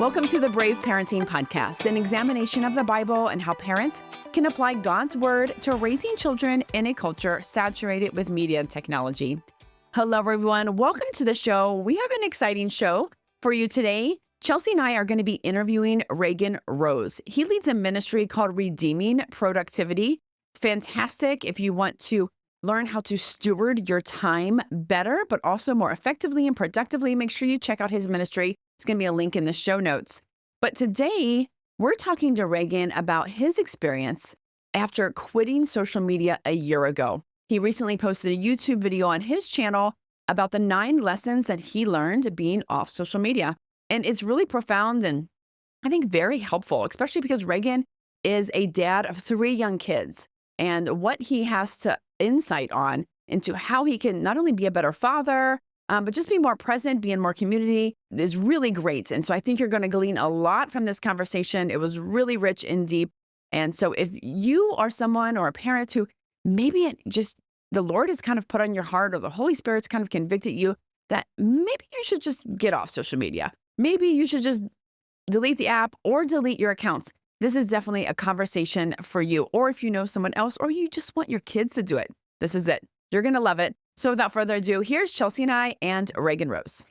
Welcome to the Brave Parenting Podcast, an examination of the Bible and how parents can apply God's Word to raising children in a culture saturated with media and technology. Hello, everyone. Welcome to the show. We have an exciting show for you today. Chelsea and I are going to be interviewing Reagan Rose. He leads a ministry called Redeeming Productivity. Fantastic if you want to learn how to steward your time better, but also more effectively and productively. Make sure you check out his ministry. It's going to be a link in the show notes. But today, we're talking to Reagan about his experience after quitting social media a year ago. He recently posted a YouTube video on his channel about the 9 lessons that he learned being off social media. And it's really profound and I think very helpful, especially because Reagan is a dad of 3 young kids. And what he has to insight on into how he can not only be a better father, but just be more present, be in more community is really great. And so I think you're going to glean a lot from this conversation. It was really rich and deep. And so if you are someone or a parent who maybe it just the Lord has kind of put on your heart or the Holy Spirit's kind of convicted you that maybe you should just get off social media. Maybe you should just delete the app or delete your accounts. This is definitely a conversation for you. Or if you know someone else or you just want your kids to do it, this is it. You're going to love it. So without further ado, here's Chelsea and I and Reagan Rose.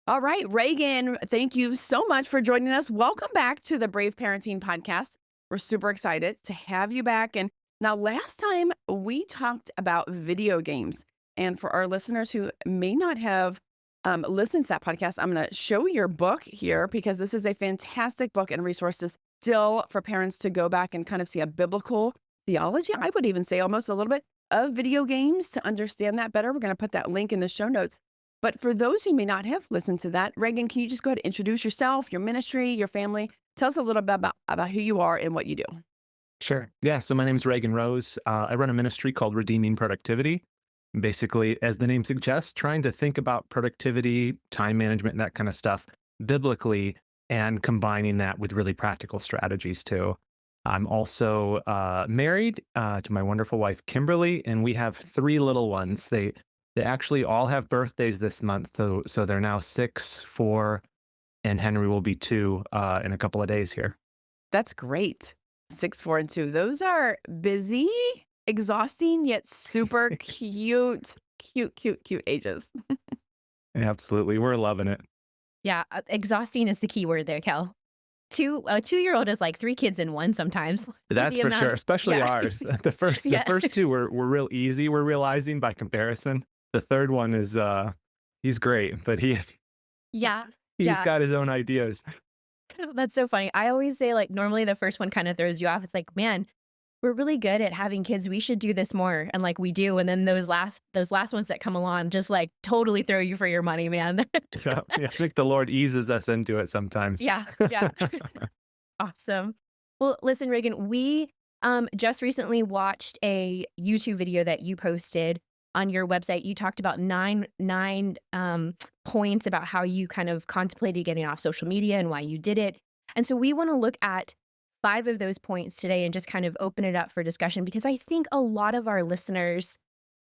All right, Reagan, thank you so much for joining us. Welcome back to the Brave Parenting Podcast. We're super excited to have you back. And now last time we talked about video games. And for our listeners who may not have listened to that podcast, I'm going to show your book here because this is a fantastic book and resources still for parents to go back and kind of see a biblical theology. I would even say almost a little bit of video games to understand that better. We're going to put that link in the show notes. But for those who may not have listened to that, Reagan, can you just go ahead and introduce yourself, your ministry, your family? Tell us a little bit about who you are and what you do. Sure. Yeah. So my name is Reagan Rose. I run a ministry called Redeeming Productivity. Basically, as the name suggests, trying to think about productivity, time management, and that kind of stuff biblically and combining that with really practical strategies too. I'm also married to my wonderful wife, Kimberly, and we have 3 little ones. They actually all have birthdays this month, so they're now 6, 4, and Henry will be 2 in a couple of days here. That's great. 6, 4, and 2. Those are busy, exhausting, yet super cute ages. Absolutely. We're loving it. Yeah, exhausting is the key word there, Kel. A 2-year-old is like 3 kids in one sometimes. That's The for amount sure, of especially yeah. ours. The first Yeah. 2 were real easy, we're realizing by comparison. The third one is he's great, but he's Yeah, yeah. got his own ideas. That's so funny. I always say, like, normally the first one kinda throws you off. It's like, "Man, we're really good at having kids. We should do this more." And, like, we do, and then those last ones that come along just, like, totally throw you for your money, man. Yeah, I think the Lord eases us into it sometimes. Yeah, yeah. Awesome. Well, listen, Reagan, we just recently watched a YouTube video that you posted on your website. You talked about nine points about how you kind of contemplated getting off social media and why you did it. And so we want to look at 5 of those points today and just kind of open it up for discussion because I think a lot of our listeners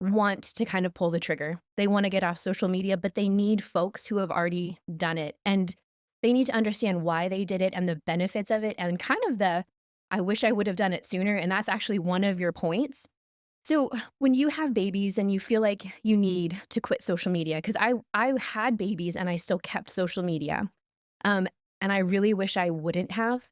want to kind of pull the trigger. They want to get off social media, but they need folks who have already done it. And they need to understand why they did it and the benefits of it and kind of I wish I would have done it sooner. And that's actually one of your points. So when you have babies and you feel like you need to quit social media, because I had babies and I still kept social media. And I really wish I wouldn't have.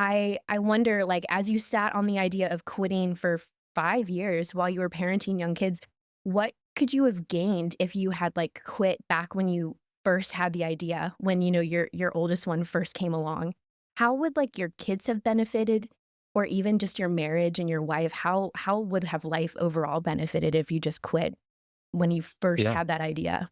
I wonder, like, as you sat on the idea of quitting for 5 years while you were parenting young kids, what could you have gained if you had like quit back when you first had the idea, when your oldest one first came along? How would like your kids have benefited, or even just your marriage and your wife? How would have life overall benefited if you just quit when you first Yeah. had that idea?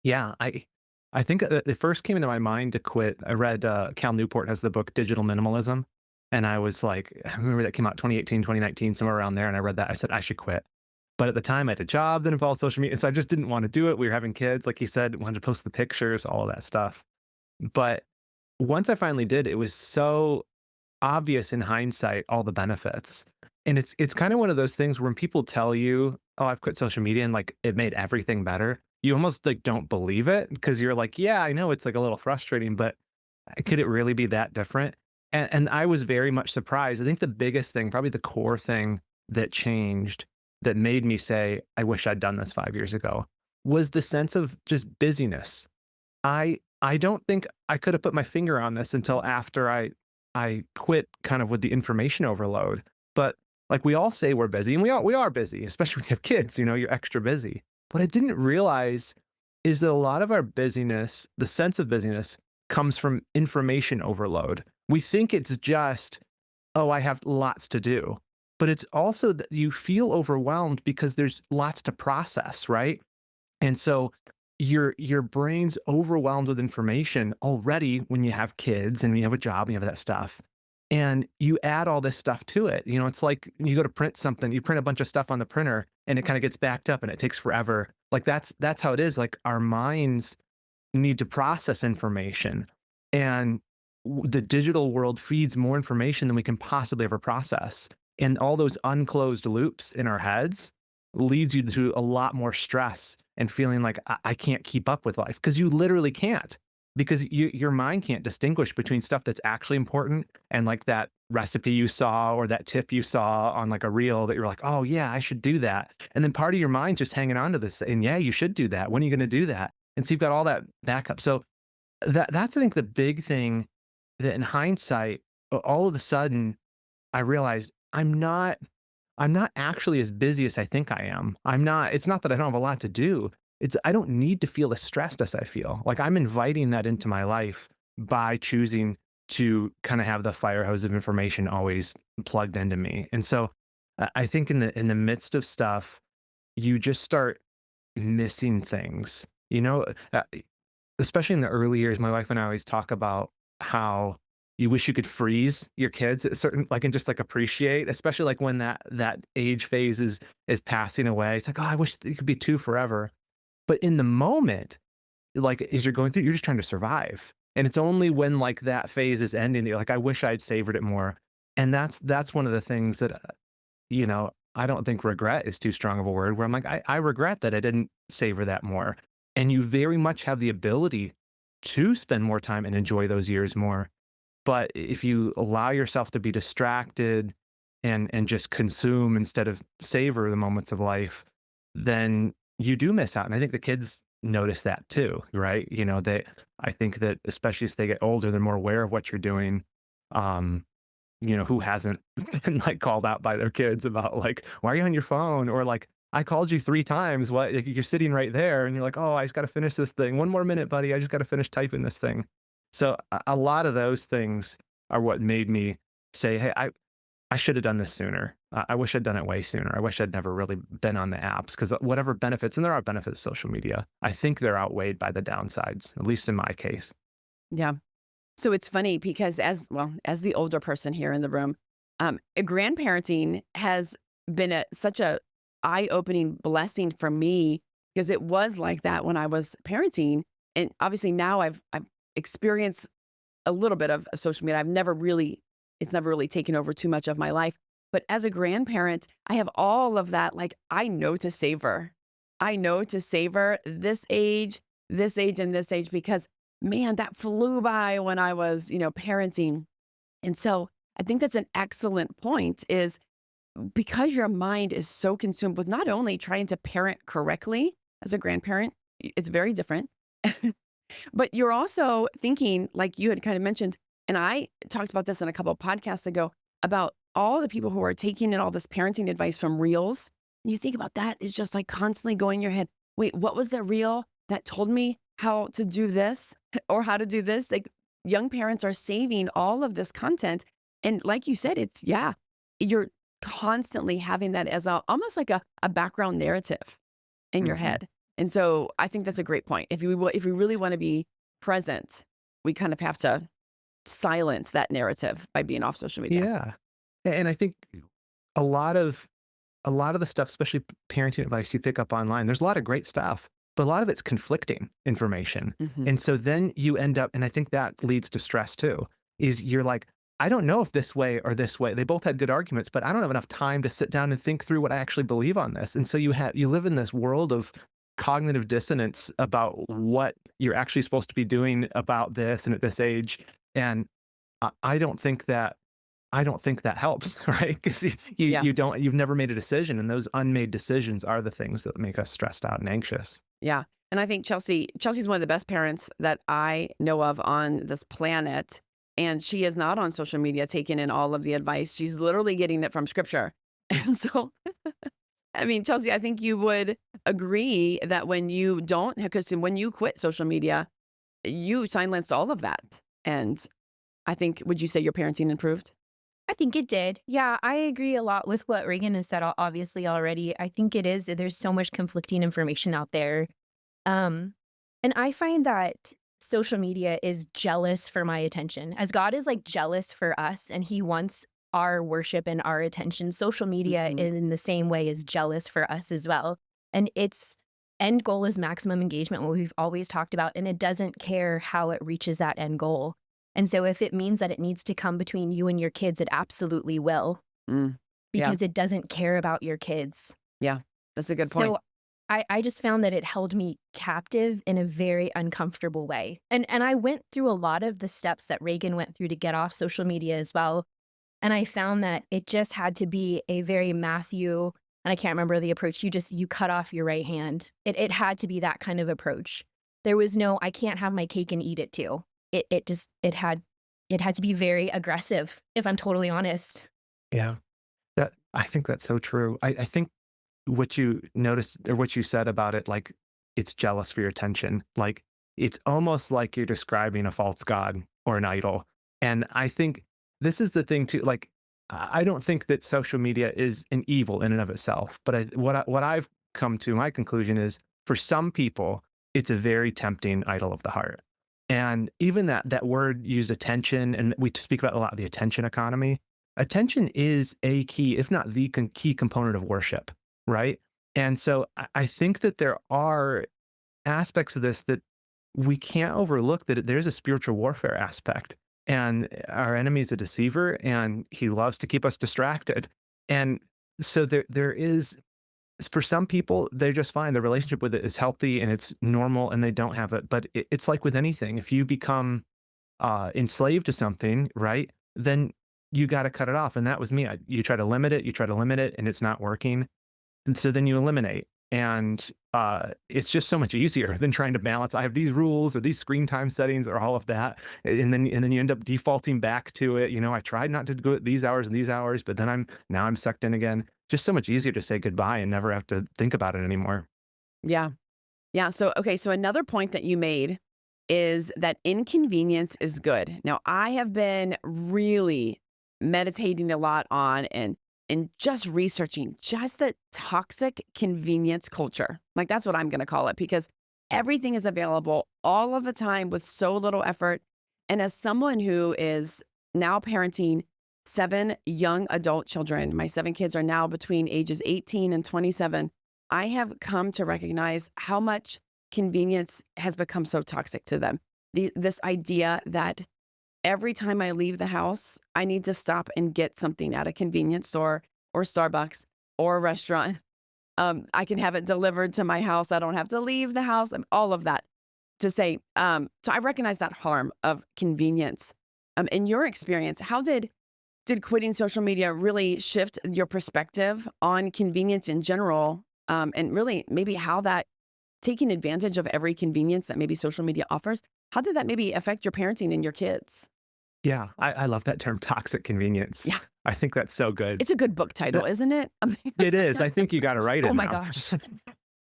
Yeah, I think it first came into my mind to quit. I read Cal Newport has the book Digital Minimalism, and I was like, I remember that came out 2018, 2019, somewhere around there, and I read that. I said I should quit. But at the time, I had a job that involved social media, so I just didn't want to do it. We were having kids, like you said, wanted to post the pictures, all of that stuff. But once I finally did, it was so obvious in hindsight, all the benefits. And it's kind of one of those things when people tell you, "Oh, I've quit social media and like it made everything better," you almost like don't believe it because you're like, "Yeah, I know it's like a little frustrating, but Could it really be that different? And I was very much surprised. I think the biggest thing, probably the core thing that changed, that made me say, I wish I'd done this 5 years ago, was the sense of just busyness. I don't think I could have put my finger on this until after I quit kind of with the information overload. But like we all say we're busy, and we are busy, especially when you have kids, you're extra busy. What I didn't realize is that a lot of our busyness, the sense of busyness, comes from information overload. We think it's just, oh, I have lots to do. But it's also that you feel overwhelmed because there's lots to process, right? And so your brain's overwhelmed with information already when you have kids and you have a job and you have that stuff. And you add all this stuff to it. It's like you go to print something, you print a bunch of stuff on the printer and it kind of gets backed up and it takes forever. Like that's how it is. Like our minds need to process information. And the digital world feeds more information than we can possibly ever process. And all those unclosed loops in our heads leads you to a lot more stress and feeling like I can't keep up with life, because you literally can't, because your mind can't distinguish between stuff that's actually important and like that recipe you saw or that tip you saw on like a reel that you're like, oh yeah, I should do that. And then part of your mind's just hanging on to this and yeah, you should do that. When are you going to do that? And so you've got all that backup. So that's, I think, the big thing that in hindsight, all of a sudden I realized I'm not actually as busy as I think I am. It's not that I don't have a lot to do. I don't need to feel as stressed as I feel. Like I'm inviting that into my life by choosing to kind of have the fire hose of information always plugged into me. And so I think in the midst of stuff, you just start missing things, uh, especially in the early years. My wife and I always talk about how you wish you could freeze your kids at certain, like, and just like appreciate, especially like when that age phase is passing away. It's like, oh, I wish it could be two forever. But in the moment, like as you're going through, you're just trying to survive. And it's only when like that phase is ending that you're like, I wish I'd savored it more. And that's one of the things that, I don't think regret is too strong of a word, where I'm like, I regret that I didn't savor that more. And you very much have the ability to spend more time and enjoy those years more. But if you allow yourself to be distracted and just consume instead of savor the moments of life, then you do miss out. And I think the kids notice that too, right? I think that especially as they get older, they're more aware of what you're doing. Who hasn't been like called out by their kids about like, why are you on your phone? Or like, I called you 3 times. What? Like, you're sitting right there and you're like, oh, I just got to finish this thing. One more minute, buddy. I just got to finish typing this thing. So a lot of those things are what made me say, hey, I should have done this sooner. I wish I'd done it way sooner. I wish I'd never really been on the apps, because whatever benefits, and there are benefits of social media, I think they're outweighed by the downsides, at least in my case. Yeah. So it's funny because as the older person here in the room, grandparenting has been such a eye-opening blessing for me, because it was like that when I was parenting. And obviously now I've experienced a little bit of social media. It's never really taken over too much of my life. But as a grandparent, I have all of that. Like I know to savor this age, and this age, because man, that flew by when I was, parenting. And so I think that's an excellent point, is because your mind is so consumed with not only trying to parent correctly as a grandparent, it's very different, but you're also thinking, like you had kind of mentioned, and I talked about this in a couple of podcasts ago, about all the people who are taking in all this parenting advice from reels. And you think about that, it's just like constantly going in your head, wait, what was the reel that told me how to do this or how to do this? Like young parents are saving all of this content. And like you said, you're constantly having that as almost like a background narrative in your head. And so I think that's a great point. If we really want to be present, we kind of have to silence that narrative by being off social media. Yeah. And I think a lot of the stuff, especially parenting advice you pick up online, there's a lot of great stuff, but a lot of it's conflicting information. And so then you end up, and I think that leads to stress too, is you're like, I don't know if this way or this way. They both had good arguments, but I don't have enough time to sit down and think through what I actually believe on this. And so you live in this world of cognitive dissonance about what you're actually supposed to be doing about this and at this age. And I don't think that helps, right? Because Yeah. you've never made a decision, and those unmade decisions are the things that make us stressed out and anxious. Yeah. And I think Chelsea's one of the best parents that I know of on this planet. And she is not on social media taking in all of the advice. She's literally getting it from scripture. And so, I mean, Chelsea, I think you would agree that when you don't, because when you quit social media, you silenced all of that. And I think, would you say your parenting improved? I think it did. Yeah, I agree a lot with what Reagan has said obviously already. I think it is. There's so much conflicting information out there. Um, and I find that social media is jealous for my attention. As God is like jealous for us and he wants our worship and our attention, social media Mhm. in the same way is jealous for us as well. And its end goal is maximum engagement, what we've always talked about, and it doesn't care how it reaches that end goal. And so if it means that it needs to come between you and your kids, it absolutely will Mm. Yeah. because it doesn't care about your kids. Yeah. That's a good point. So I just found that it held me captive in a very uncomfortable way. And I went through a lot of the steps that Reagan went through to get off social media as well. And I found that it just had to be a very Matthew, and I can't remember the approach. You cut off your right hand. It had to be that kind of approach. There was no, I can't have my cake and eat it too. It had to be very aggressive, if I'm totally honest. Yeah. I think that's so true. I think what you noticed or what you said about it, like it's jealous for your attention. Like it's almost like you're describing a false god or an idol. And I think this is the thing too. Like I don't think that social media is an evil in and of itself, but what I've come to my conclusion is for some people it's a very tempting idol of the heart. And even that word use attention, and we speak about a lot of the attention economy. Attention is a key, if not the key component of worship, right? And so I think that there are aspects of this that we can't overlook, that there's a spiritual warfare aspect. And our enemy is a deceiver, and he loves to keep us distracted. And so there is, for some people, they're just fine. The relationship with it is healthy and it's normal, and they don't have it. But it's like with anything, if you become enslaved to something, right? Then you got to cut it off. And that was me. You try to limit it, and it's not working. And so then you eliminate. And it's just so much easier than trying to balance. I have these rules or these screen time settings or all of that. And then you end up defaulting back to it. I tried not to go at these hours and these hours, but then I'm sucked in again. Just so much easier to say goodbye and never have to think about it anymore. Yeah. Yeah. So, okay. So another point that you made is that inconvenience is good. Now, I have been really meditating a lot on and just researching just the toxic convenience culture. Like that's what I'm going to call it, because everything is available all of the time with so little effort. And as someone who is now parenting 7 young adult children, my 7 kids are now between ages 18 and 27. I have come to recognize how much convenience has become so toxic to them. This idea that every time I leave the house, I need to stop and get something at a convenience store or Starbucks or a restaurant. I can have it delivered to my house. I don't have to leave the house. All of that to say. So I recognize that harm of convenience. In your experience, how did quitting social media really shift your perspective on convenience in general? And really maybe how that taking advantage of every convenience that maybe social media offers, how did that maybe affect your parenting and your kids? Yeah, I love that term, toxic convenience. Yeah. I think that's so good. It's a good book title, isn't it? It is. I think you got to write it Oh my now. gosh.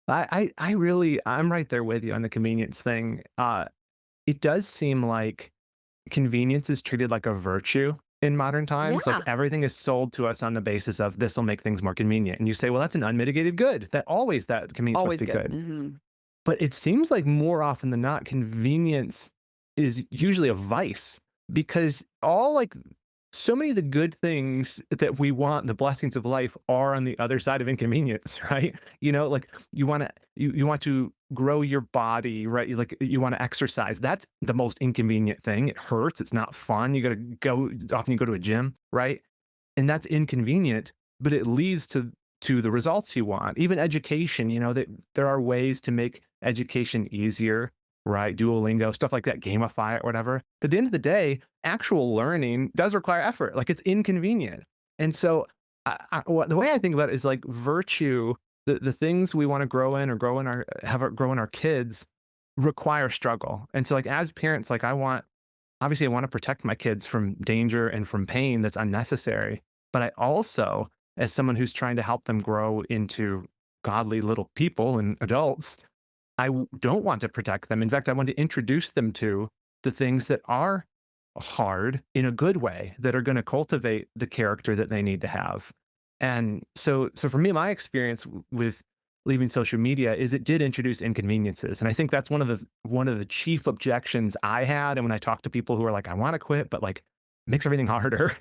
I'm right there with you on the convenience thing. It does seem like convenience is treated like a virtue in modern times. Yeah. Like everything is sold to us on the basis of this will make things more convenient. And you say, well, that's an unmitigated good. That convenience Always must be good. good. Mhm. But it seems like more often than not, convenience is usually a vice, because so many of the good things that we want, the blessings of life, are on the other side of inconvenience, right? Like you want to grow your body, right? Like you want to exercise. That's the most inconvenient thing. It hurts. It's not fun. You got to go. Often you go to a gym, right? And that's inconvenient, but it leads to the results you want. Even education, that there are ways to make education easier, right? Duolingo, stuff like that, gamify it, whatever. But at the end of the day, actual learning does require effort. Like it's inconvenient. And so the way I think about it is like virtue, the things we want to grow in or grow in our kids require struggle. And so like as parents, like obviously I want to protect my kids from danger and from pain that's unnecessary. But I also, as someone who's trying to help them grow into godly little people and adults, don't want to protect them. In fact, I want to introduce them to the things that are hard in a good way, that are going to cultivate the character that they need to have. And so for me, my experience with leaving social media is it did introduce inconveniences. And I think that's one of the chief objections I had. And when I talk to people who are like, I want to quit, but like makes everything harder.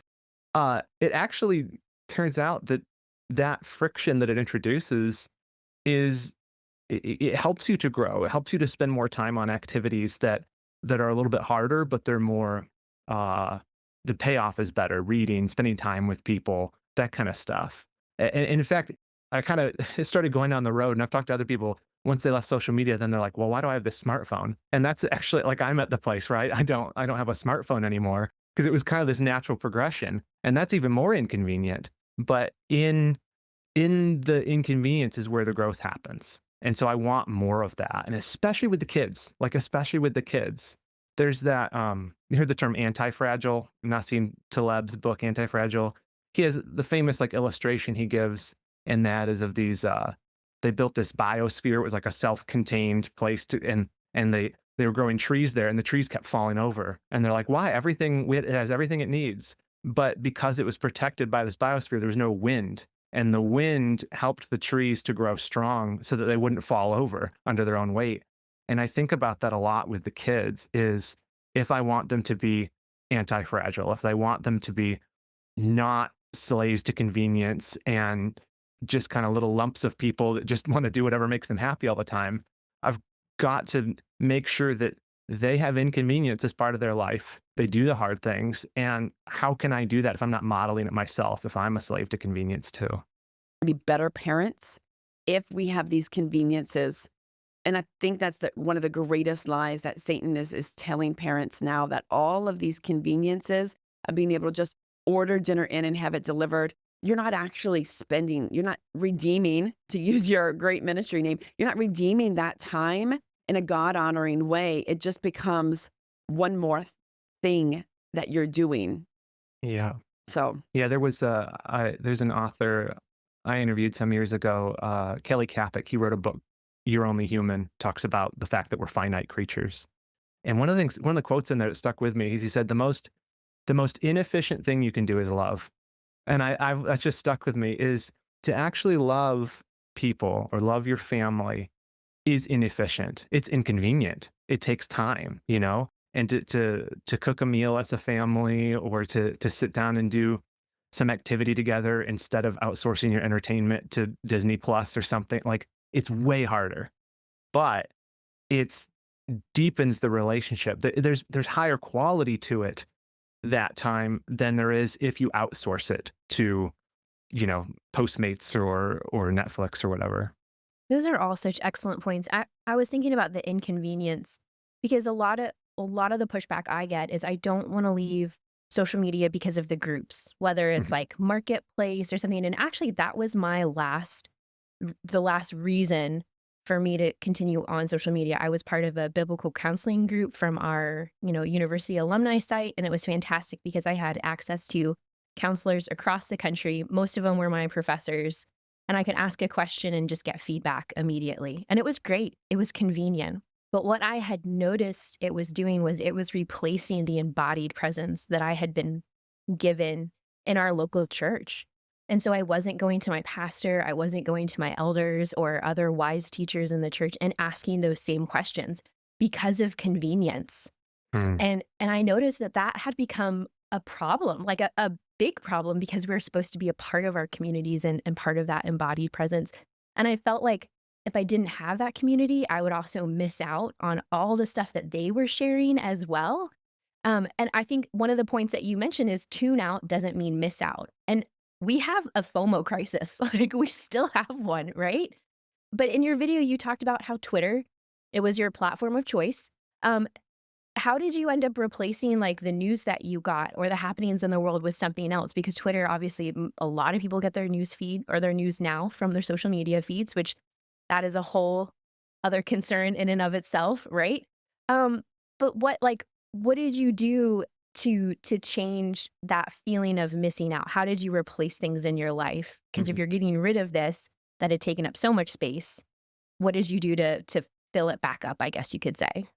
It actually turns out that friction that it introduces is it helps you to grow. It helps you to spend more time on activities that are a little bit harder, but they're more the payoff is better. Reading, spending time with people, that kind of stuff. And in fact, I kind of started going down the road, and I've talked to other people once they left social media. Then they're like, "Well, why do I have this smartphone?" And that's actually like I'm at the place, right? I don't have a smartphone anymore because it was kind of this natural progression, and that's even more inconvenient. But in the inconvenience is where the growth happens. And so I want more of that. And especially with the kids, there's that, you heard the term anti-fragile, Nassim Taleb's book, Anti-Fragile. He has the famous like illustration he gives, and that is of these, they built this biosphere. It was like a self-contained place and they were growing trees there, and the trees kept falling over. And they're like, why? It has everything it needs. But because it was protected by this biosphere, there was no wind. And the wind helped the trees to grow strong so that they wouldn't fall over under their own weight. And I think about that a lot with the kids is if I want them to be anti-fragile, if I want them to be not slaves to convenience and just kind of little lumps of people that just want to do whatever makes them happy all the time, I've got to make sure that they have inconvenience as part of their life. They do the hard things. And how can I do that if I'm not modeling it myself, if I'm a slave to convenience too? Be better parents if we have these conveniences. And I think that's one of the greatest lies that Satan is telling parents now, that all of these conveniences of being able to just order dinner in and have it delivered, you're not actually you're not redeeming, to use your great ministry name, you're not redeeming that time in a God-honoring way. It just becomes one more thing that you're doing. Yeah. So Yeah, there's an author I interviewed some years ago, Kelly Kapic. He wrote a book, You're Only Human, talks about the fact that we're finite creatures. And one of the quotes in there that stuck with me is he said, the most inefficient thing you can do is love. And that's just stuck with me, is to actually love people or love your family is inefficient. It's inconvenient. It takes time, and to cook a meal as a family, or to sit down and do some activity together instead of outsourcing your entertainment to Disney Plus or something, like it's way harder, but it's deepens the relationship. There's higher quality to it that time than there is if you outsource it to, Postmates or Netflix or whatever. Those are all such excellent points. I was thinking about the inconvenience because a lot of the pushback I get is I don't want to leave social media because of the groups, whether it's like Marketplace or something. And actually, that was the last reason for me to continue on social media. I was part of a biblical counseling group from our, university alumni site, and it was fantastic because I had access to counselors across the country. Most of them were my professors, and I could ask a question and just get feedback immediately. And it was great. It was convenient. But what I had noticed it was doing was it was replacing the embodied presence that I had been given in our local church. And so I wasn't going to my pastor, I wasn't going to my elders or other wise teachers in the church and asking those same questions because of convenience. And I noticed that had become a problem, like a big problem, because we're supposed to be a part of our communities and part of that embodied presence. And I felt like if I didn't have that community, I would also miss out on all the stuff that they were sharing as well. And I think one of the points that you mentioned is tune out doesn't mean miss out. And we have a FOMO crisis. Like we still have one, right? But in your video, you talked about how Twitter, it was your platform of choice. Um, how did you end up replacing like the news that you got or the happenings in the world with something else? Because Twitter, obviously, a lot of people get their news feed or their news now from their social media feeds, which that is a whole other concern in and of itself, right? Um, but what did you do to change that feeling of missing out? How did you replace things in your life? Because if Mhm. you're getting rid of this that had taken up so much space, what did you do to fill it back up, I guess you could say?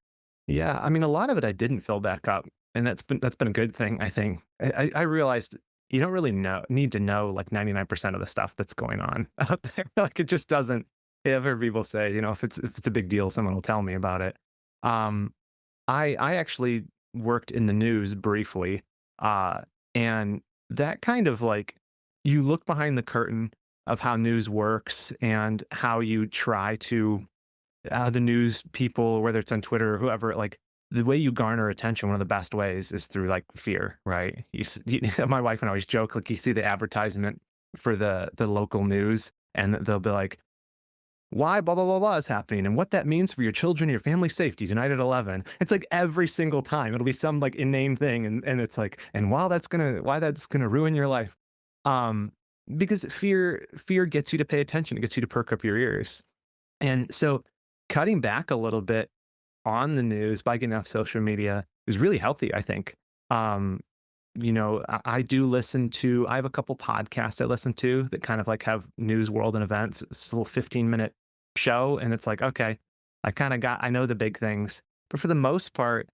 Yeah, I mean, a lot of it I didn't fill back up, and that's been a good thing, I think. I realized you don't really need to know like 99% of the stuff that's going on out there. Like it just doesn't. I've heard people say, if it's a big deal, someone will tell me about it. Um, I actually worked in the news briefly, uh, and that kind of like you look behind the curtain of how news works and how you try to the news people, whether it's on Twitter or whoever, like the way you garner attention, one of the best ways is through like fear, right? My wife and I always joke, like you see the advertisement for the local news, and they'll be like, "Why blah blah blah blah is happening, and what that means for your children and your family's safety tonight at 11." It's like every single time it'll be some like inane thing, and it's like, and why that's gonna ruin your life, um, because fear gets you to pay attention, it gets you to perk up your ears, and so cutting back a little bit on the news by getting off social media is really healthy, I think. Um, I do I have a couple podcasts I listen to that kind of like have news, world, and events. It's a little 15-minute show. And it's like, okay, I know the big things. But for the most part,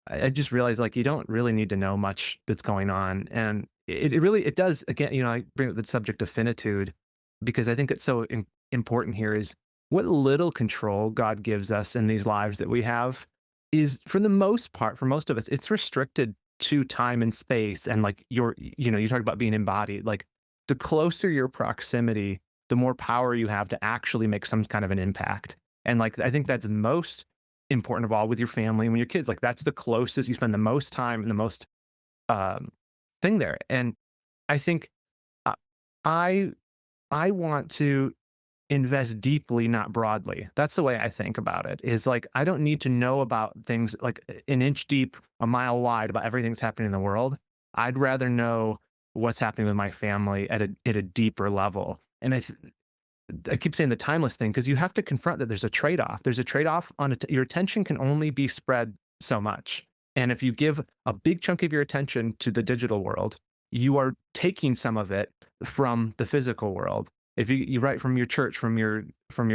I just realized like you don't really need to know much that's going on. And it does, again, I bring up the subject of finitude because I think it's so important here is what little control God gives us in these lives that we have is for the most part, for most of us, it's restricted to time and space. And like you talk about being embodied, like the closer your proximity, the more power you have to actually make some kind of an impact. And like, I think that's most important of all with your family and with your kids. Like that's the closest you spend the most time and the most um, thing there. And I think uh, I I want to invest deeply, not broadly. That's the way I think about it. Is like I don't need to know about things like an inch deep, a mile wide about everything that's happening in the world. I'd rather know what's happening with my family at a deeper level. And I keep saying the timeless thing because you have to confront that there's a trade off. There's a trade off on your attention can only be spread so much. And if you give a big chunk of your attention to the digital world, you are taking some of it from the physical world. If you write from your church, from your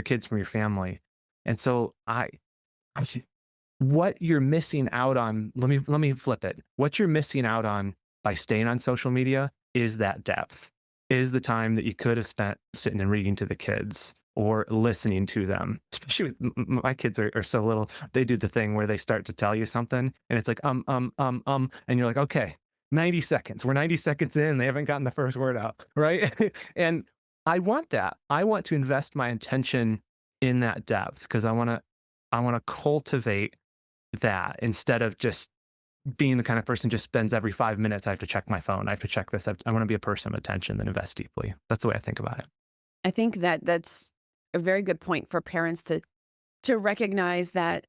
kids, from your family. And so I what you're missing out on, let me flip it. What you're missing out on by staying on social media is that depth, is the time that you could have spent sitting and reading to the kids or listening to them. Especially with my kids are so little, they do the thing where they start to tell you something and it's like, and you're like, okay, 90 seconds. We're 90 seconds in, they haven't gotten the first word out, right? And I want that. I want to invest my attention in that depth because I want to cultivate that instead of just being the kind of person just spends every 5 minutes. I have to check my phone. I have to check this. I want to be a person of attention that invests deeply. That's the way I think about it. I think that that's a very good point for parents to recognize that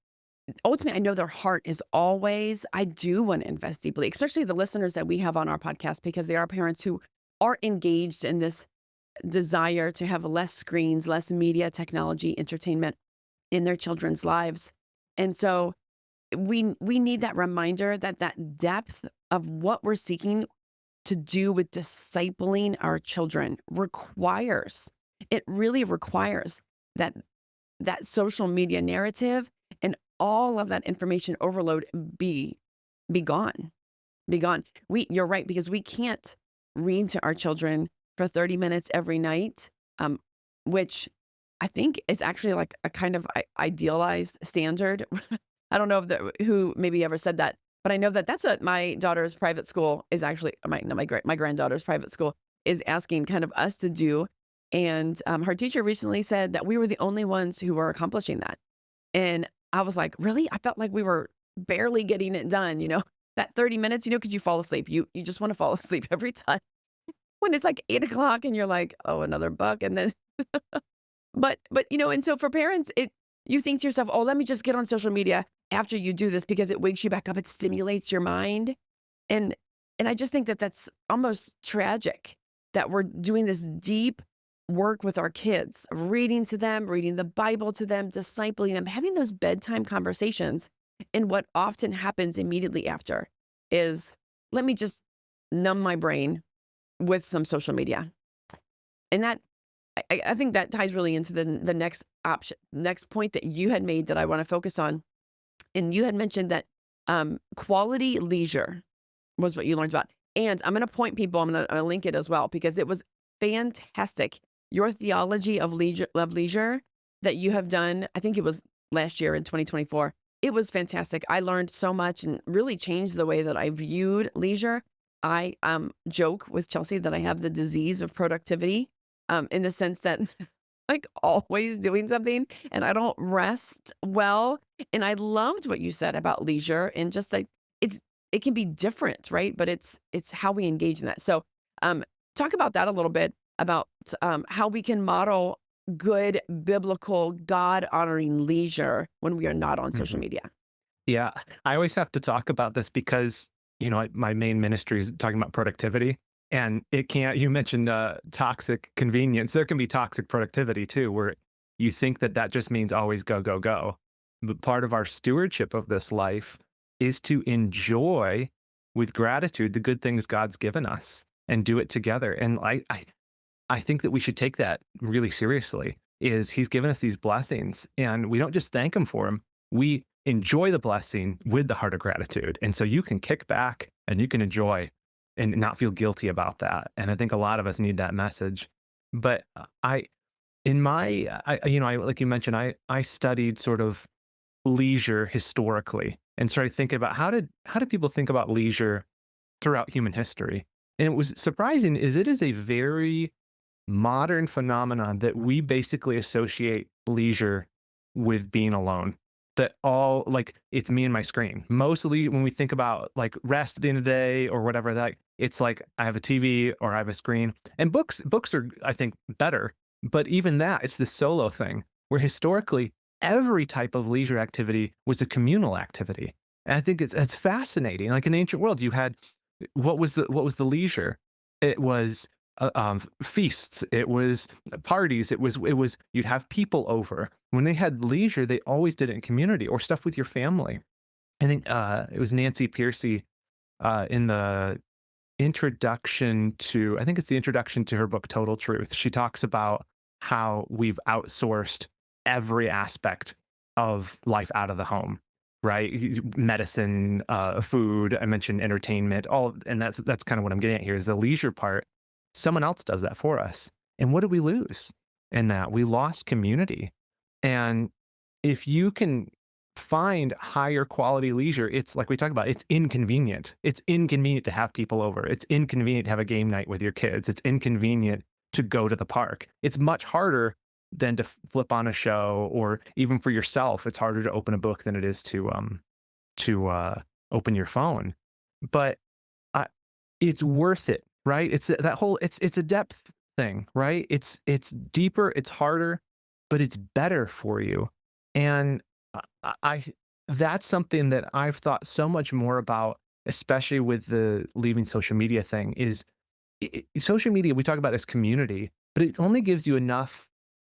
ultimately I know their heart is always, I do want to invest deeply, especially the listeners that we have on our podcast, because they are parents who are engaged in this desire to have less screens, less media, technology, entertainment in their children's lives. And so we need that reminder that that depth of what we're seeking to do with discipling our children requires, it really requires that social media narrative and all of that information overload be gone. Be gone. You're right, because we can't read to our children for 30 minutes every night, which I think is actually like a kind of idealized standard. I don't know if who maybe ever said that, but I know that that's what my daughter's private school is actually, my granddaughter's private school is asking kind of us to do. And her teacher recently said that we were the only ones who were accomplishing that. And I was like, really? I felt like we were barely getting it done, that 30 minutes, because you fall asleep. You just want to fall asleep every time when it's like 8 o'clock and you're like, oh, another buck. And then, but, and so for parents, you think to yourself, oh, let me just get on social media after you do this because it wakes you back up. It stimulates your mind. And and I just think that that's almost tragic that we're doing this deep work with our kids, of reading to them, reading the Bible to them, discipling them, having those bedtime conversations. And what often happens immediately after is, let me just numb my brain with some social media. And that I think that ties really into the next option, next point that you had made that I want to focus on. And you had mentioned that quality leisure was what you learned about. And I'm going to point people, I'm going to link it as well because it was fantastic. Your theology of leisure that you have done, I think it was last year in 2024. It was fantastic. I learned so much and really changed the way that I viewed leisure. I joke with Chelsea that I have the disease of productivity in the sense that like always doing something and I don't rest well. And I loved what you said about leisure and just like it can be different, right? But it's how we engage in that. So talk about that a little bit about how we can model good biblical God honoring leisure when we are not on social Mhm. media. Yeah, I always have to talk about this because, my main ministry is talking about productivity and it can't, you mentioned toxic convenience. There can be toxic productivity too, where you think that that just means always go, go, go. But part of our stewardship of this life is to enjoy with gratitude the good things God's given us and do it together. And I think that we should take that really seriously is he's given us these blessings and we don't just thank him for them. We enjoy the blessing with the heart of gratitude. And so you can kick back and you can enjoy and not feel guilty about that. And I think a lot of us need that message. But in my, like you mentioned, I studied sort of leisure historically and started thinking about how did people think about leisure throughout human history? And it was surprising is it is a very modern phenomenon that we basically associate leisure with being alone. That all like it's me and my screen. Mostly when we think about like rest at the end of the day or whatever, that it's like I have a TV or I have a screen. And books are I think better, but even that it's the solo thing where historically every type of leisure activity was a communal activity. And I think it's fascinating. Like in the ancient world, you had what was the leisure? It was feasts. It was parties. It was you'd have people over. When they had leisure, they always did it in community or stuff with your family. I think it was Nancy Pearcey in the introduction to I think it's the introduction to her book Total Truth. She talks about how we've outsourced every aspect of life out of the home, right? Medicine, food, I mentioned entertainment, and that's kind of what I'm getting at here is the leisure part. Someone else does that for us. And what did we lose in that? We lost community. And if you can find higher quality leisure, it's like we talked about, it's inconvenient. It's inconvenient to have people over. It's inconvenient to have a game night with your kids. It's inconvenient to go to the park. It's much harder than to flip on a show, or even for yourself, it's harder to open a book than it is to open your phone. But I, it's worth it, right? It's that whole it's a depth thing, right? It's deeper, it's harder, but it's better for you. And I that's something that I've thought so much more about, especially with the leaving social media thing. Is social media we talk about as community, but it only gives you enough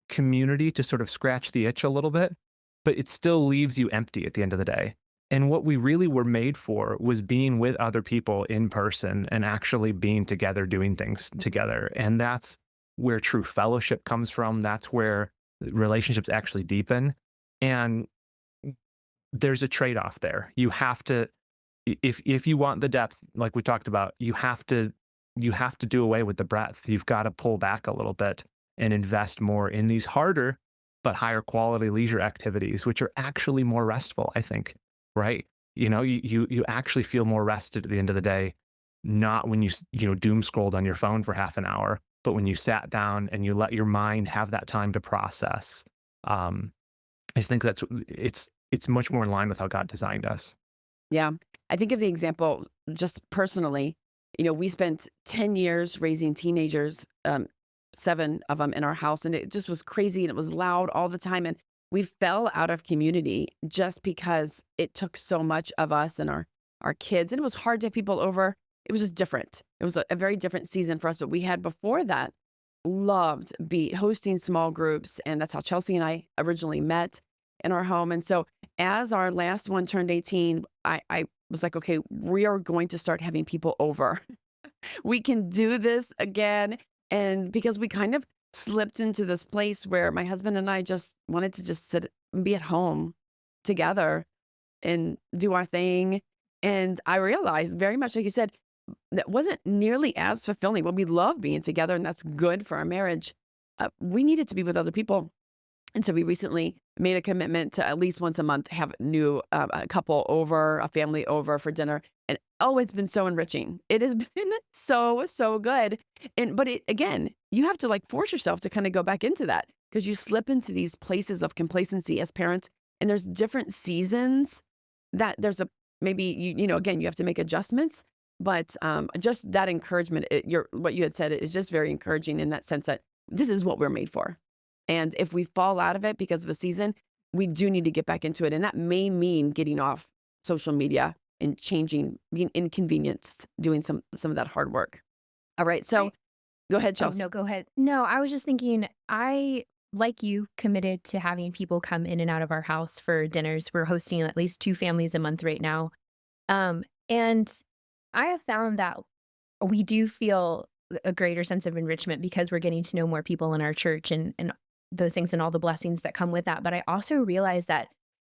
community to sort of scratch the itch a little bit, but it still leaves you empty at the end of the day. And what we really were made for was being with other people in person and actually being together, doing things together. And that's where true fellowship comes from. That's where relationships actually deepen. And there's a trade-off there. You have to, if you want the depth, like we talked about, you have to do away with the breadth. You've got to pull back a little bit and invest more in these harder but higher quality leisure activities, which are actually more restful, I think, right? You actually feel more rested at the end of the day, not when you doom scrolled on your phone for half an hour, but when you sat down and you let your mind have that time to process. I just think it's much more in line with how God designed us. Yeah. I think of the example just personally, we spent 10 years raising teenagers, 7 of them in our house, and it just was crazy and it was loud all the time. And we fell out of community just because it took so much of us and our kids. And it was hard to have people over. It was just different. It was a very different season for us. But we had before that loved be hosting small groups. And that's how Chelsea and I originally met in our home. And so as our last one turned 18, I was like, okay, we are going to start having people over. We can do this again. And because we kind of slipped into this place where my husband and I just wanted to just sit and be at home together and do our thing. And I realized very much, like you said, that wasn't nearly as fulfilling. Well, we love being together and that's good for our marriage. We needed to be with other people. And so we recently made a commitment to at least once a month have a couple over, a family over for dinner. And oh, it's been so enriching. It has been so good. But again, you have to like force yourself to kind of go back into that because you slip into these places of complacency as parents. And there's different seasons that maybe again, you have to make adjustments. But just that encouragement, what you had said is just very encouraging in that sense that this is what we're made for. And if we fall out of it because of a season, we do need to get back into it. And that may mean getting off social media and being inconvenienced, doing some of that hard work. All right. So go ahead, Oh, Chelsea. no, go ahead. No, I was just thinking, I, like you, committed to having people come in and out of our house for dinners. We're hosting at least 2 families a month right now. And I have found that we do feel a greater sense of enrichment because we're getting to know more people in our church and those things and all the blessings that come with that. But I also realized that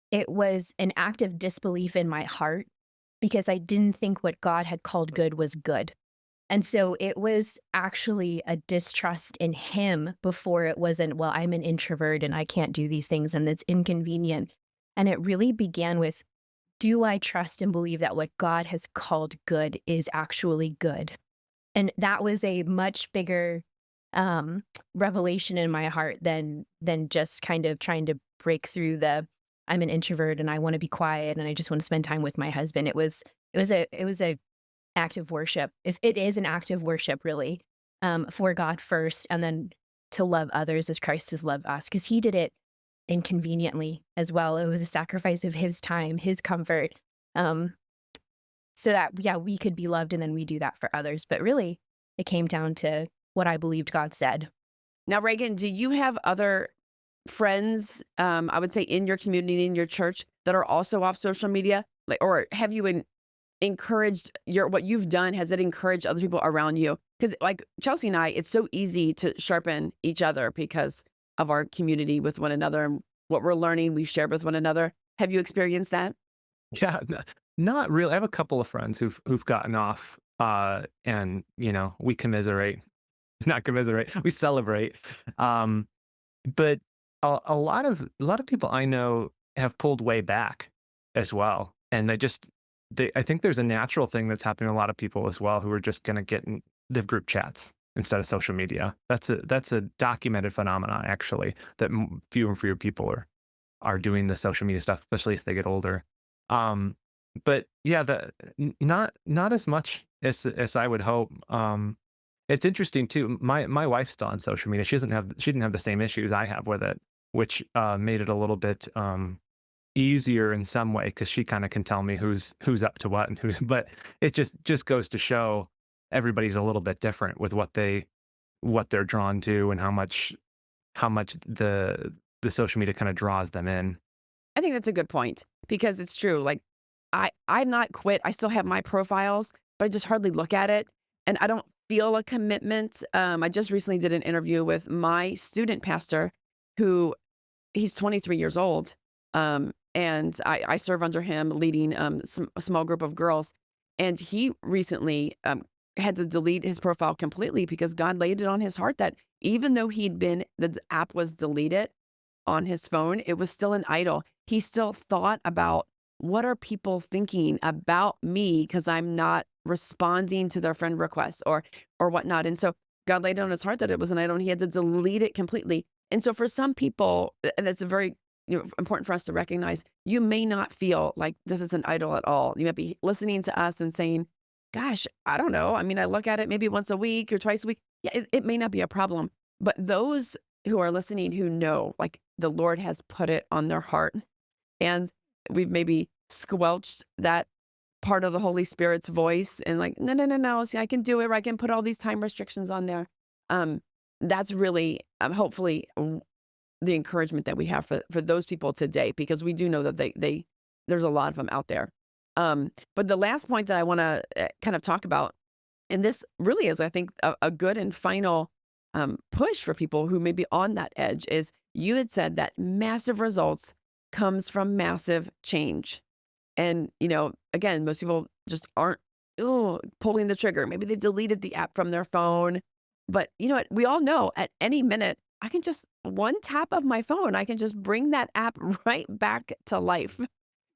it was an act of disbelief in my heart because I didn't think what God had called good was good. And so it was actually a distrust in him before it wasn't, well, I'm an introvert and I can't do these things and it's inconvenient. And it really began with, do I trust and believe that what God has called good is actually good? And that was a much bigger revelation in my heart than just kind of trying to break through I'm an introvert and I want to be quiet and I just want to spend time with my husband. It was a act of worship. If it is an act of worship, really, for God first, and then to love others as Christ has loved us, because he did it inconveniently as well. It was a sacrifice of his time, his comfort, so that, we could be loved and then we do that for others. But really, it came down to what I believed God said. Now, Reagan, do you have other friends, I would say in your community, in your church that are also off social media? Or have you encouraged what you've done? Has it encouraged other people around you? Because like Chelsea and I, it's so easy to sharpen each other because of our community with one another and what we're learning, we share with one another. Have you experienced that? Yeah, not really. I have a couple of friends who've gotten off, and we commiserate, not commiserate, we celebrate. But a lot of people I know have pulled way back as well, and I think there's a natural thing that's happening to a lot of people as well who are just going to get in the group chats instead of social media. That's a documented phenomenon actually, that fewer and fewer people are doing the social media stuff, especially as they get older. But yeah, not as much as I would hope. It's interesting too. My wife's still on social media. She didn't have the same issues I have with it, which made it a little bit easier in some way because she kind of can tell me who's up to what and who's. But it just goes to show everybody's a little bit different with what they're drawn to and how much the social media kind of draws them in. I think that's a good point because it's true. Like I'm not quit. I still have my profiles, but I just hardly look at it. And I don't feel a commitment. I just recently did an interview with my student pastor he's 23 years old. And I serve under him leading a small group of girls. And he recently had to delete his profile completely because God laid it on his heart that even though the app was deleted on his phone, it was still an idol. He still thought about what are people thinking about me because I'm not responding to their friend requests or whatnot. And so God laid it on his heart that it was an idol and he had to delete it completely. And so for some people, and that's a very important for us to recognize, you may not feel like this is an idol at all. You might be listening to us and saying, gosh, I don't know. I mean, I look at it maybe once a week or twice a week. Yeah, it may not be a problem. But those who are listening who know, like, the Lord has put it on their heart. And we've maybe squelched that part of the Holy Spirit's voice and like, no, no, no, no. See, I can do it. Or I can put all these time restrictions on there. Um, that's really, hopefully, the encouragement that we have for those people today, because we do know that there's a lot of them out there. But the last point that I want to kind of talk about, and this really is, I think, a good and final push for people who may be on that edge, is you had said that massive results comes from massive change. And, again, most people just aren't pulling the trigger. Maybe they deleted the app from their phone. But you know what? We all know at any minute, I can just one tap of my phone, I can just bring that app right back to life.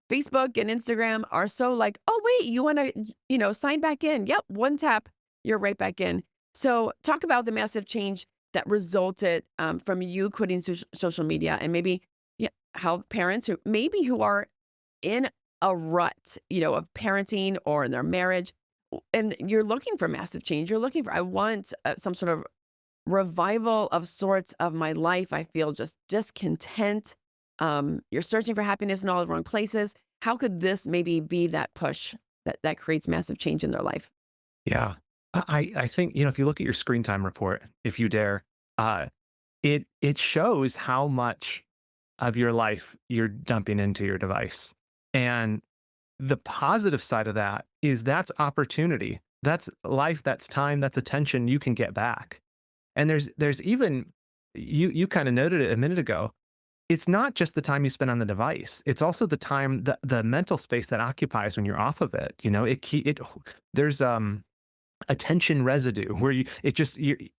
Facebook and Instagram are so like, oh, wait, you want to, sign back in? Yep, one tap, you're right back in. So talk about the massive change that resulted from you quitting social media, and maybe how parents who are in a rut, of parenting or in their marriage, and you're looking for massive change. You're looking for, I want some sort of revival of sorts of my life. I feel just discontent. You're searching for happiness in all the wrong places. How could this maybe be that push that creates massive change in their life? Yeah. I think, if you look at your screen time report, if you dare, it shows how much of your life you're dumping into your device. And the positive side of that is that's opportunity. That's life, that's time, that's attention you can get back. And there's even, you kind of noted it a minute ago, it's not just the time you spend on the device. It's also the time, the mental space that occupies when you're off of it. There's attention residue where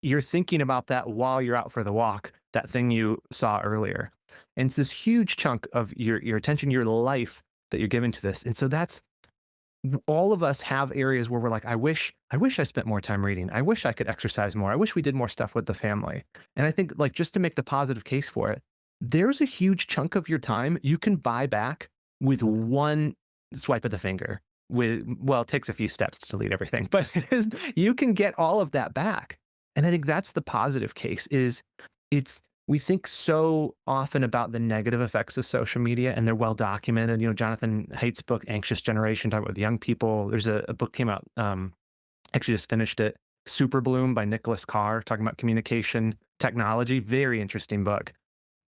you're thinking about that while you're out for the walk, that thing you saw earlier. And it's this huge chunk of your attention, your life that you're giving to this. And so all of us have areas where we're like, I wish I spent more time reading. I wish I could exercise more. I wish we did more stuff with the family. And I think, like, just to make the positive case for it, there's a huge chunk of your time you can buy back with one swipe of the finger. It takes a few steps to delete everything, but you can get all of that back. And I think that's the positive case. We think so often about the negative effects of social media, and they're well documented. Jonathan Haidt's book, Anxious Generation, talking about young people. There's a book came out, actually just finished it, Super Bloom by Nicholas Carr, talking about communication technology. Very interesting book.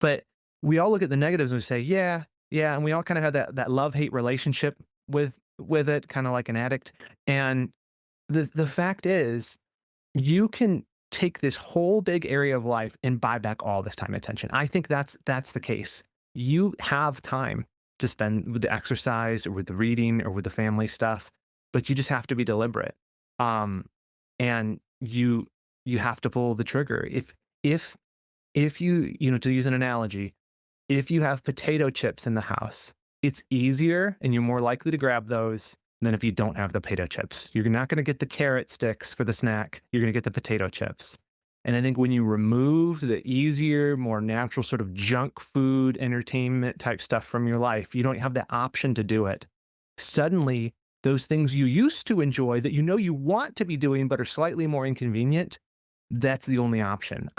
But we all look at the negatives and we say, yeah, and we all kind of have that love-hate relationship with it, kind of like an addict. And the fact is, you can take this whole big area of life and buy back all this time and attention. I think that's the case. You have time to spend with the exercise or with the reading or with the family stuff, but you just have to be deliberate. And you have to pull the trigger. If you, to use an analogy, if you have potato chips in the house, it's easier and you're more likely to grab those than if you don't have the potato chips. You're not going to get the carrot sticks for the snack. You're going to get the potato chips. And I think when you remove the easier, more natural sort of junk food, entertainment type stuff from your life, you don't have the option to do it. Suddenly, those things you used to enjoy that you want to be doing but are slightly more inconvenient, that's the only option.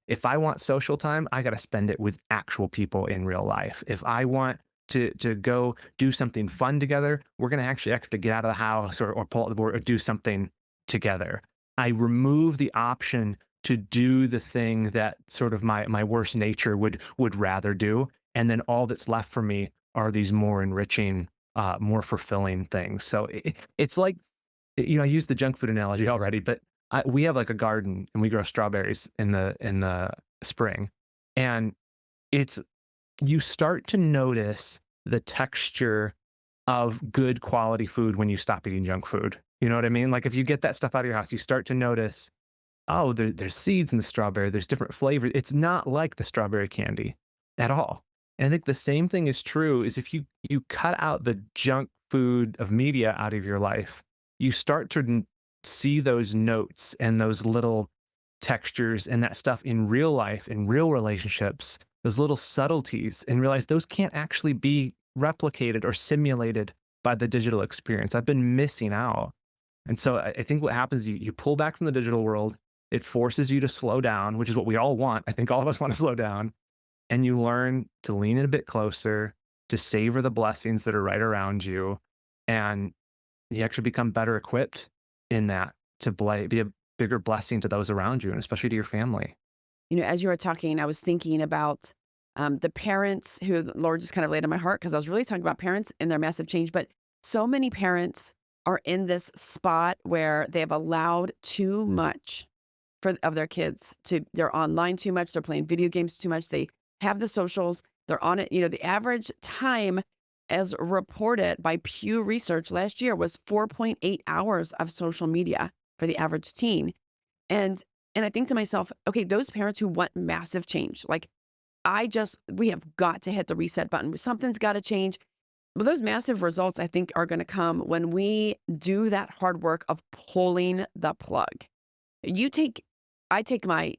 If I want social time, I got to spend it with actual people in real life. If I want to go do something fun together, we're going to actually have to get out of the house or pull out the board or do something together. I remove the option to do the thing that sort of my worst nature would rather do. And then all that's left for me are these more enriching, more fulfilling things. So it's like, I used the junk food analogy already, but we have like a garden and we grow strawberries in the spring. And you start to notice the texture of good quality food when you stop eating junk food. You know what I mean? Like if you get that stuff out of your house, you start to notice, oh, there's seeds in the strawberry. There's different flavors. It's not like the strawberry candy at all. And I think the same thing is true is if you cut out the junk food of media out of your life, you start to see those notes and those little textures and that stuff in real life, in real relationships, those little subtleties, and realize those can't actually be replicated or simulated by the digital experience. I've been missing out. And so I think what happens, you pull back from the digital world, it forces you to slow down, which is what we all want. I think all of us want to slow down. and you learn to lean in a bit closer, to savor the blessings that are right around you, and you actually become better equipped in that to be a bigger blessing to those around you, and especially to your family. As you were talking, I was thinking about the parents who the Lord just kind of laid on my heart because I was really talking about parents and their massive change. But so many parents are in this spot where they have allowed too much of their kids they're online too much, they're playing video games too much, they have the socials, they're on it. The average time as reported by Pew Research last year was 4.8 hours of social media for the average teen. And I think to myself, okay, those parents who want massive change, like we have got to hit the reset button. Something's got to change. But those massive results, I think, are going to come when we do that hard work of pulling the plug. I take my,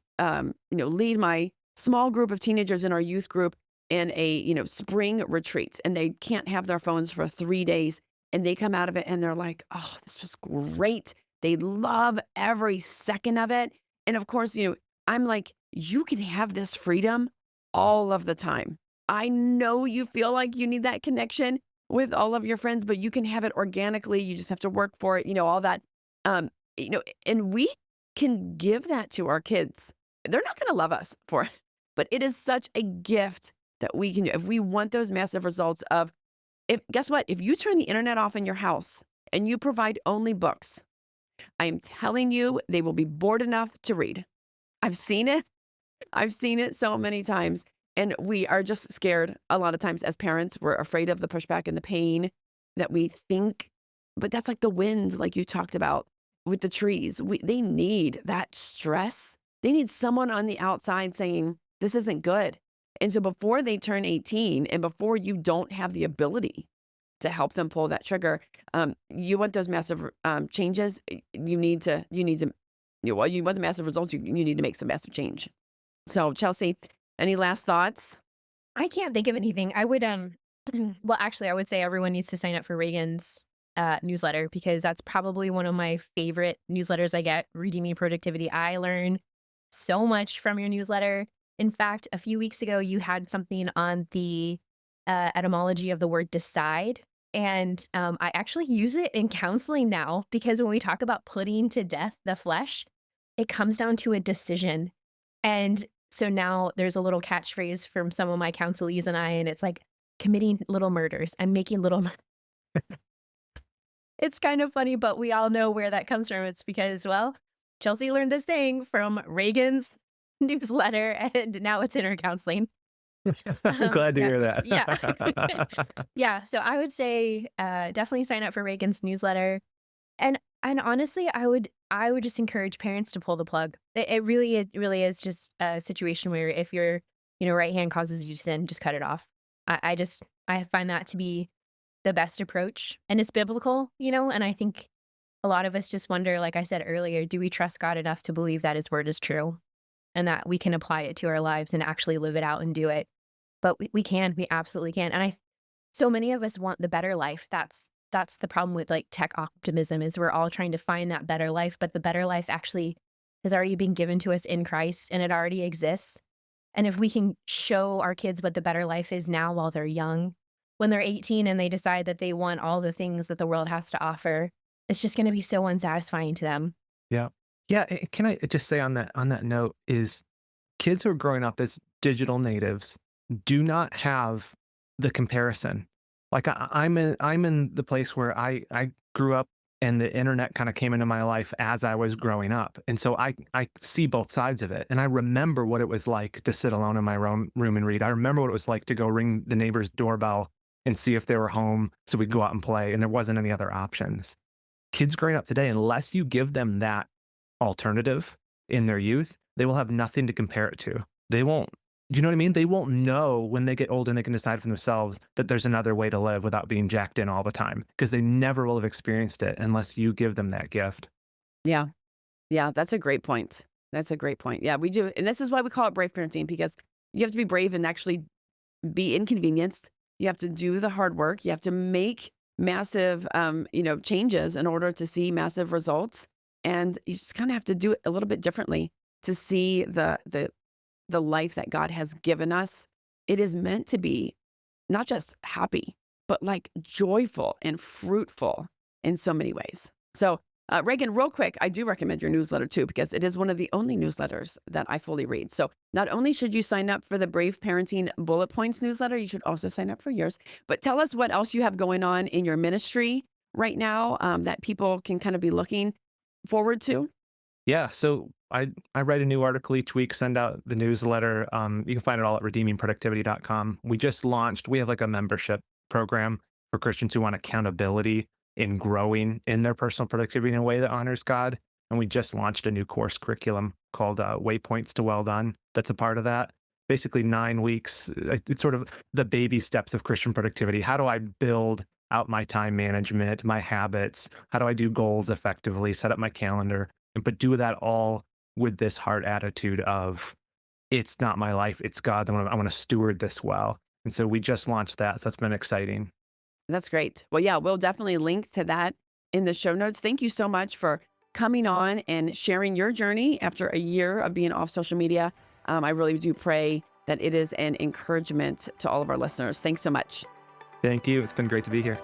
lead my small group of teenagers in our youth group in a, spring retreat, and they can't have their phones for 3 days. And they come out of it and they're like, oh, this was great. They love every second of it. And of course, I'm like, you can have this freedom all of the time. I know you feel like you need that connection with all of your friends, but you can have it organically. You just have to work for it, all that. And we can give that to our kids. They're not going to love us for it, but it is such a gift that we can do. If we want those massive results guess what? If you turn the internet off in your house and you provide only books, I am telling you, they will be bored enough to read. I've seen it. I've seen it so many times. And we are just scared a lot of times as parents. We're afraid of the pushback and the pain that we think. But that's like the winds, like you talked about with the trees. They need that stress. They need someone on the outside saying, this isn't good. And so before they turn 18 and before you don't have the ability to help them pull that trigger, you want those massive changes. You want the massive results. You need to make some massive change. So Chelsea, any last thoughts? I can't think of anything. I would well, actually, I would say everyone needs to sign up for Reagan's newsletter because that's probably one of my favorite newsletters I get. Redeeming Productivity. I learn so much from your newsletter. In fact, a few weeks ago, you had something on the etymology of the word decide. And I actually use it in counseling now because when we talk about putting to death the flesh, it comes down to a decision. And so now there's a little catchphrase from some of my counselees and I, and it's like committing little murders. I'm making little. It's kind of funny, but we all know where that comes from. It's because, well, Chelsea learned this thing from Reagan's newsletter, and now it's in her counseling. I'm glad to hear that. Yeah. Yeah. So I would say definitely sign up for Reagan's newsletter. And honestly, I would just encourage parents to pull the plug. It really is just a situation where if your right hand causes you to sin, just cut it off. I find that to be the best approach, and it's biblical, and I think a lot of us just wonder, like I said earlier, do we trust God enough to believe that his word is true and that we can apply it to our lives and actually live it out and do it? But we absolutely can. And so many of us want the better life. That's the problem with like tech optimism is we're all trying to find that better life, but the better life actually has already been given to us in Christ and it already exists. And if we can show our kids what the better life is now while they're young, when they're 18 and they decide that they want all the things that the world has to offer, it's just going to be so unsatisfying to them. Yeah. Yeah. Can I just say on that note is kids who are growing up as digital natives do not have the comparison. Like I'm in the place where I grew up and the internet kind of came into my life as I was growing up. And so I see both sides of it. And I remember what it was like to sit alone in my room and read. I remember what it was like to go ring the neighbor's doorbell and see if they were home so we'd go out and play and there wasn't any other options. Kids growing up today, unless you give them that alternative in their youth, they will have nothing to compare it to. They won't, you know what I mean? They won't know when they get older and they can decide for themselves that there's another way to live without being jacked in all the time because they never will have experienced it unless you give them that gift. Yeah. Yeah. That's a great point. Yeah, we do. And this is why we call it brave parenting, because you have to be brave and actually be inconvenienced. You have to do the hard work. You have to make massive, changes in order to see massive results. And you just kind of have to do it a little bit differently to see the life that God has given us it is meant to be not just happy, but like joyful and fruitful in so many ways. So, Reagan, real quick, I do recommend your newsletter too, because it is one of the only newsletters that I fully read. So, not only should you sign up for the Brave Parenting Bullet Points newsletter, you should also sign up for yours. But tell us what else you have going on in your ministry right now that people can kind of be looking forward to. Yeah, so I write a new article each week, send out the newsletter. You can find it all at redeemingproductivity.com. We have like a membership program for Christians who want accountability in growing in their personal productivity in a way that honors God. And we just launched a new course curriculum called Waypoints to Well Done. That's a part of that. Basically 9 weeks. It's sort of the baby steps of Christian productivity. How do I build out my time management, my habits? How do I do goals effectively, set up my calendar, but do that all with this heart attitude of it's not my life, it's God's. I want to steward this well. And so we just launched that. So that's been exciting. That's great. Well, yeah, we'll definitely link to that in the show notes. Thank you so much for coming on and sharing your journey after a year of being off social media. I really do pray that it is an encouragement to all of our listeners. Thanks so much. Thank you. It's been great to be here.